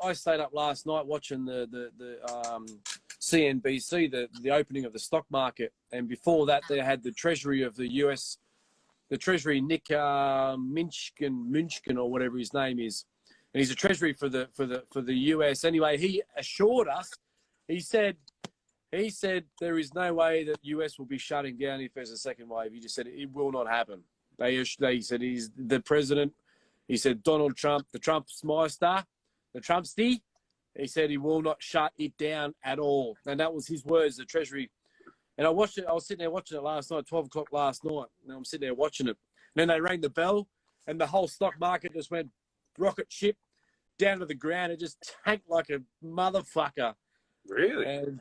I stayed up last night watching the CNBC, the opening of the stock market. And before that, they had the Treasury of the US, the Treasury, Nick Munchkin or whatever his name is, and he's a Treasury for the US. Anyway, he assured us. He said there is no way that US will be shutting down if there's a second wave. He just said it will not happen. They said he's the president. He said Donald Trump, the Trumpsmeister, the Trumpsty. He said he will not shut it down at all, and that was his words. The Treasury. And I watched it. I was sitting there watching it last night, 12 o'clock last night. And I'm sitting there watching it. And then they rang the bell, and the whole stock market just went rocket ship down to the ground. It just tanked like a motherfucker. Really? And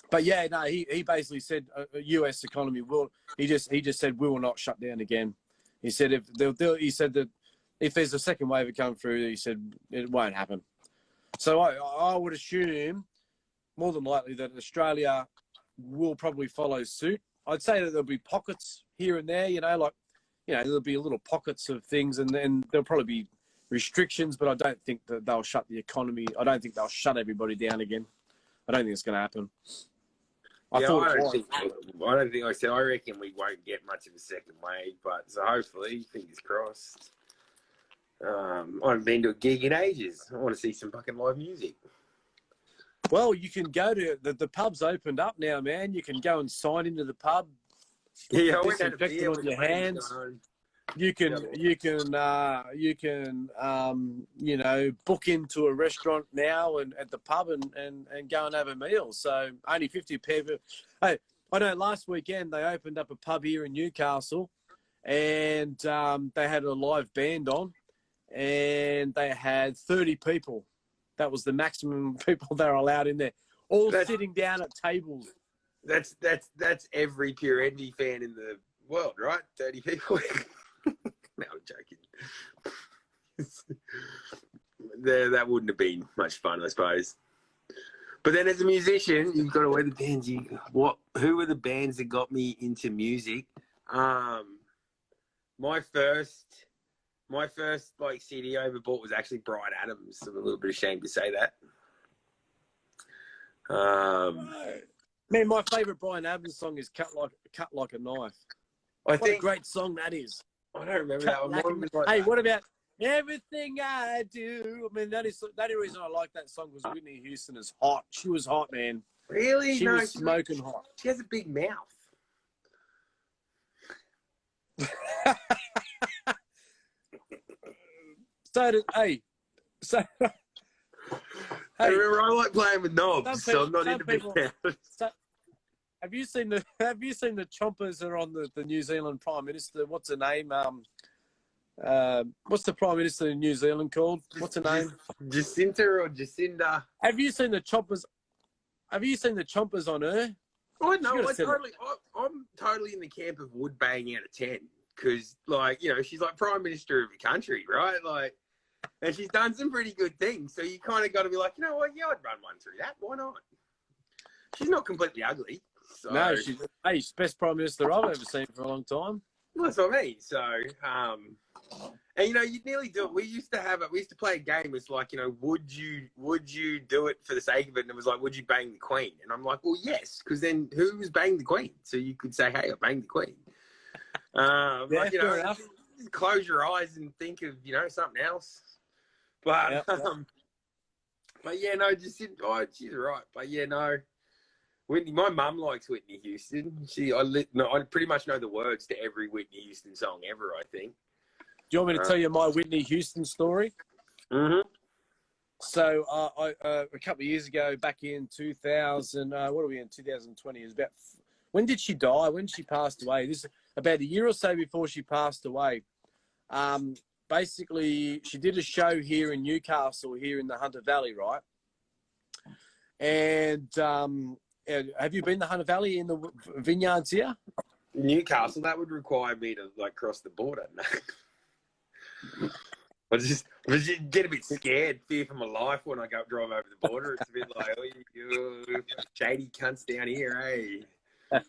but yeah, no, he basically said U.S. economy will. He just said we will not shut down again. He said he said that if there's a second wave that come through, he said it won't happen. So I would assume more than likely that Australia will probably follow suit. I'd say that there'll be pockets here and there, there'll be little pockets of things, and then there'll probably be restrictions, but I don't think that they'll shut the economy. I don't think they'll shut everybody down again. I don't think it's going to happen. I reckon we won't get much of a second wave, but so hopefully, fingers crossed. I haven't been to a gig in ages. I want to see some fucking live music. Well, you can go to the pub's opened up now, man. You can go and sign into the pub. Yeah, disinfectant on your hands. You can book into a restaurant now and at the pub and go and have a meal. So only 50 people. Hey, I know last weekend they opened up a pub here in Newcastle, and they had a live band on, and they had 30 people. That was the maximum people they were allowed in there, all sitting down at tables. That's every Pure Envy fan in the world, right? 30 people. No, I'm joking. That wouldn't have been much fun, I suppose. But then, as a musician, you've got to wear the bands. Who were the bands that got me into music? My first like CD I ever bought was actually Bryan Adams. I'm a little bit ashamed to say that. Man, my favourite Bryan Adams song is "Cut Like a Knife." What a great song that is. I don't remember that one. Hey, what about Everything I Do? I mean, the only reason I like that song was Whitney Houston is hot. She was hot, man. Really? She was smoking hot. She has a big mouth. Hey. I remember I like playing with knobs, so I'm not into big mouths. Have you seen the chompers that are on the New Zealand Prime Minister? What's her name? What's the Prime Minister of New Zealand called? What's her name? Jacinta or Jacinda? Have you seen the chompers? Have you seen the chompers on her? Oh no, I'm totally in the camp of wood banging out of 10 because, like, you know, she's like Prime Minister of a country, right? Like, and she's done some pretty good things. So you kind of got to be like, you know what? Yeah, I'd run one through that. Why not? She's not completely ugly. So. No, she's the best Prime Minister I've ever seen for a long time. Well, that's what I mean. So, and you know, you'd nearly do it. We used to play a game. It's like, you know, would you do it for the sake of it? And it was like, would you bang the Queen? And I'm like, well, yes, because then who was banging the Queen? So you could say, hey, I banged the Queen. Yeah, like, you know, enough. Just close your eyes and think of, you know, something else. But, but yeah, no, she's right. But yeah, no. Whitney, my mum likes Whitney Houston. I pretty much know the words to every Whitney Houston song ever, I think. Do you want me to tell you my Whitney Houston story? Mm-hmm. So a couple of years ago, back in 2000, what are we in, 2020? It was about, when did she die? When she passed away? This is about a year or so before she passed away. Basically, she did a show here in Newcastle, here in the Hunter Valley, right? And have you been to Hunter Valley in the vineyards here? Newcastle, that would require me to like cross the border. I just get a bit scared, fear for my life when I drive over the border. It's a bit like, oh, you shady cunts down here, eh?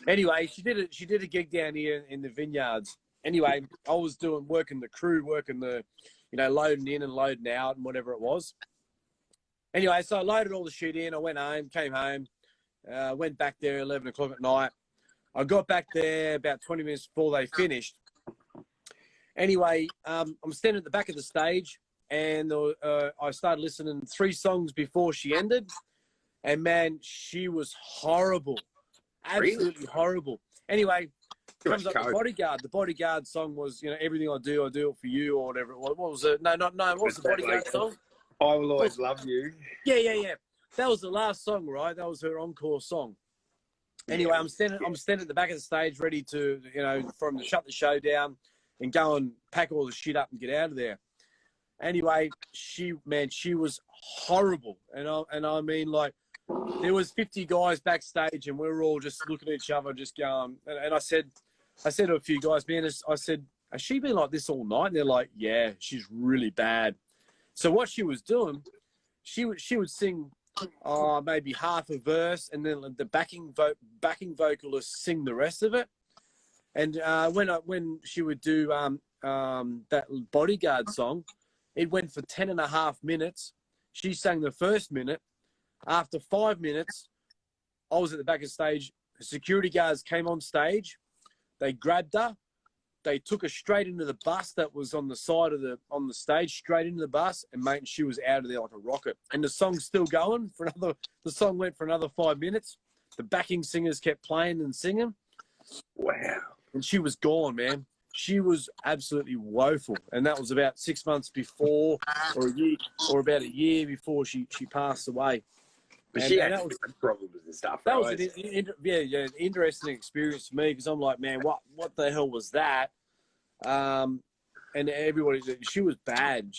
Anyway, she did a gig down here in the vineyards. Anyway, I was working the crew, working the, you know, loading in and loading out and whatever it was. Anyway, so I loaded all the shit in. I went home, came home, went back there 11 o'clock at night. I got back there about 20 minutes before they finished. Anyway, I'm standing at the back of the stage, and I started listening 3 songs before she ended. And, man, she was horrible. Absolutely horrible. Anyway, comes up the Bodyguard. The Bodyguard song was, you know, everything I do it for you, or whatever it was. What was it? No. What was the Bodyguard song? I Will Always Love You. Yeah. That was the last song, right? That was her encore song. Anyway, I'm standing at the back of the stage, ready to, you know, shut the show down and go and pack all the shit up and get out of there. Anyway, she was horrible, and I mean, like, there was 50 guys backstage, and we were all just looking at each other, just going. And I said to a few guys, man, I said, has she been like this all night? And they're like, yeah, she's really bad. So what she was doing, she would sing maybe half a verse, and then the backing vocalist sing the rest of it. And when she would do that Bodyguard song, it went for 10.5 minutes. She sang the first minute. After 5 minutes, I was at the back of the stage. The security guards came on stage. They grabbed her. They took her straight into the bus that was on the side of on the stage, straight into the bus, and mate, she was out of there like a rocket. And the song's still going for another. The song went for another 5 minutes. The backing singers kept playing and singing. Wow! And she was gone, man. She was absolutely woeful, and that was about 6 months before, or about a year before she passed away. But And she had that was problems and stuff, that right? was an interesting experience for me because I'm like, man, what the hell was that? And everybody, she was bad.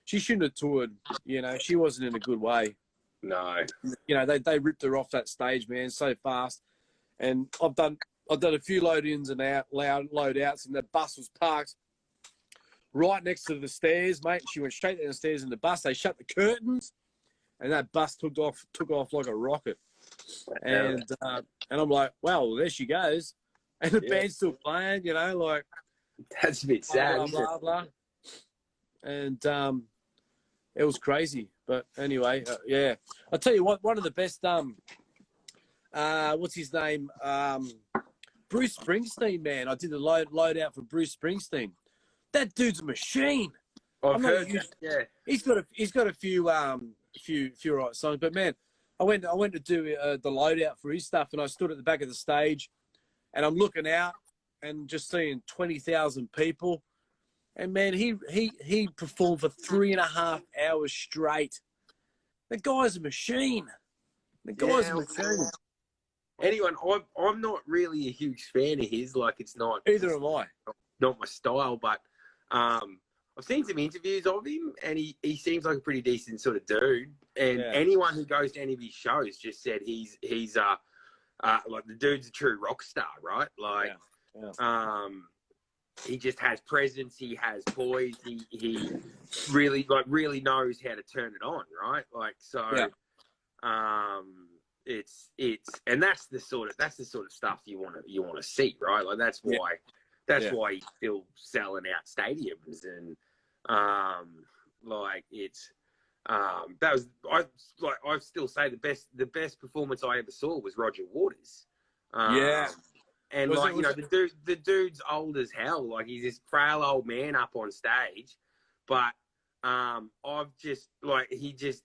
She shouldn't have toured. You know, she wasn't in a good way. No. You know, they ripped her off that stage, man, so fast. And I've done a few load-ins and load-outs, and the bus was parked right next to the stairs, mate. She went straight down the stairs in the bus. They shut the curtains, and that bus took off like a rocket. And I'm like, well, there she goes. And the band's still playing, you know, like. That's a bit sad. Blah, blah, blah. And it was crazy. But anyway, yeah. I'll tell you what, one of the best, what's his name? Bruce Springsteen, man. I did the load out for Bruce Springsteen. That dude's a machine. I've heard that, yeah. He's got a few right songs, but man, I went to do the load out for his stuff, and I stood at the back of the stage, and I'm looking out and just seeing 20,000 people, and man, he performed for 3.5 hours straight. The guy's a machine. The guy's a machine. Anyone, I'm not really a huge fan of his. Like, it's not. Either am I. Not my style, but I've seen some interviews of him, and he seems like a pretty decent sort of dude. And anyone who goes to any of his shows just said he's like the dude's a true rock star, right? Like, he just has presence. He has poise. He really knows how to turn it on, right? Like, so, it's and that's the sort of stuff you want to see, right? Like, that's why he's still selling out stadiums, and like, it's that was I still say the best performance I ever saw was Roger Waters. And was like, the dude's old as hell. Like, he's this frail old man up on stage, but I've just, like, he just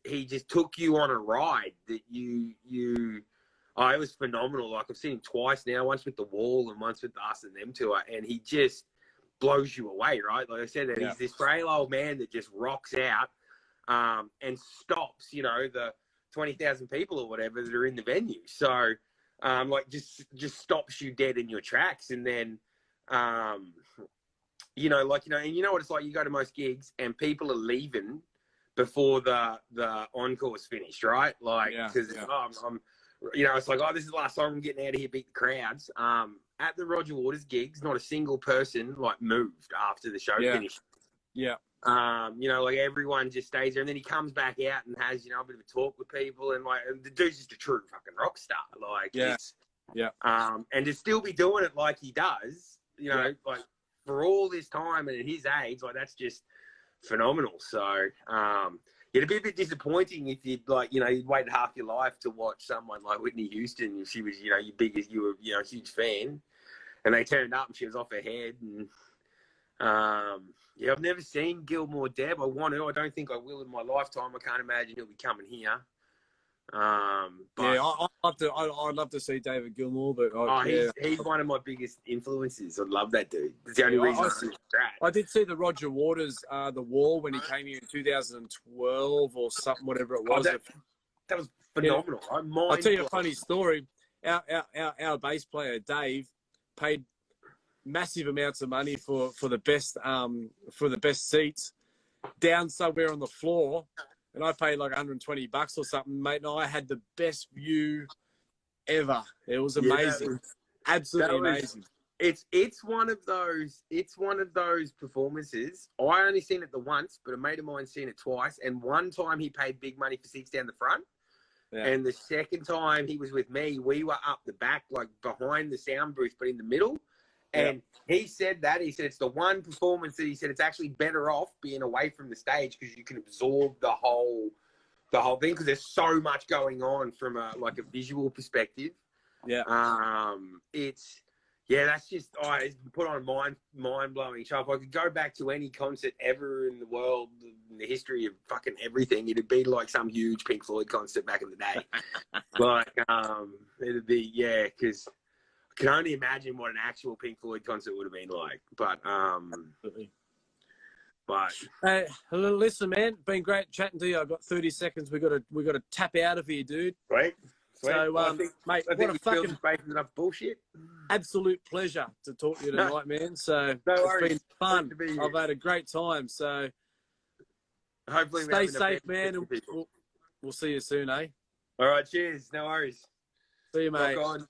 took you on a ride that it was phenomenal. Like, I've seen him twice now, once with The Wall and once with the Us and Them tour, and he just blows you away, right? Like I said, that he's this frail old man that just rocks out and stops, the 20,000 people or whatever that are in the venue. So, like, just stops you dead in your tracks. And then, and you know what it's like, you go to most gigs and people are leaving before the encore's finished, right? Like, because it's like, oh, this is the last song, I'm getting out of here, beat the crowds. At the Roger Waters gigs, not a single person like moved after the show finished. Yeah. Like, everyone just stays there, and then he comes back out and has, a bit of a talk with people, and like, the dude's just a true fucking rock star. Like, and to still be doing it like he does, like, for all this time and at his age, like, that's just phenomenal. So, it'd be a bit disappointing if you'd waited half your life to watch someone like Whitney Houston, if she was, you were, a huge fan, and they turned up and she was off her head. And I've never seen Gilmore Deb. I want to. I don't think I will in my lifetime. I can't imagine he'll be coming here. But I'd love to see David Gilmour, but he's one of my biggest influences. I love that dude. It's the only reason I did see the Roger Waters, The Wall, when he came here in 2012 or something, whatever it was. That was phenomenal. I'll tell you a funny story. Our bass player Dave paid massive amounts of money for the best seats down somewhere on the floor. And I paid like $120 or something, mate. And I had the best view ever. It was amazing, absolutely amazing. It's one of those performances. I only seen it the once, but a mate of mine seen it twice. And one time he paid big money for seats down the front, and the second time he was with me, we were up the back, like behind the sound booth, but in the middle. And he said it's the one performance that he said it's actually better off being away from the stage because you can absorb the whole thing, because there's so much going on from a visual perspective. That's just it's put on a mind-blowing show. If I could go back to any concert ever in the world, in the history of fucking everything, it'd be like some huge Pink Floyd concert back in the day. It'd be because I can only imagine what an actual Pink Floyd concert would have been like. But But Hey, listen, man, been great chatting to you. I've got 30 seconds. We got to tap out of here, dude. sweet. So, mate, what a fucking enough bullshit. absolute pleasure to talk to you tonight, man. So it's been fun. I've had a great time. So Hopefully, stay safe, man, and we'll see you soon, eh? All right, cheers. No worries. See you, mate. Rock on.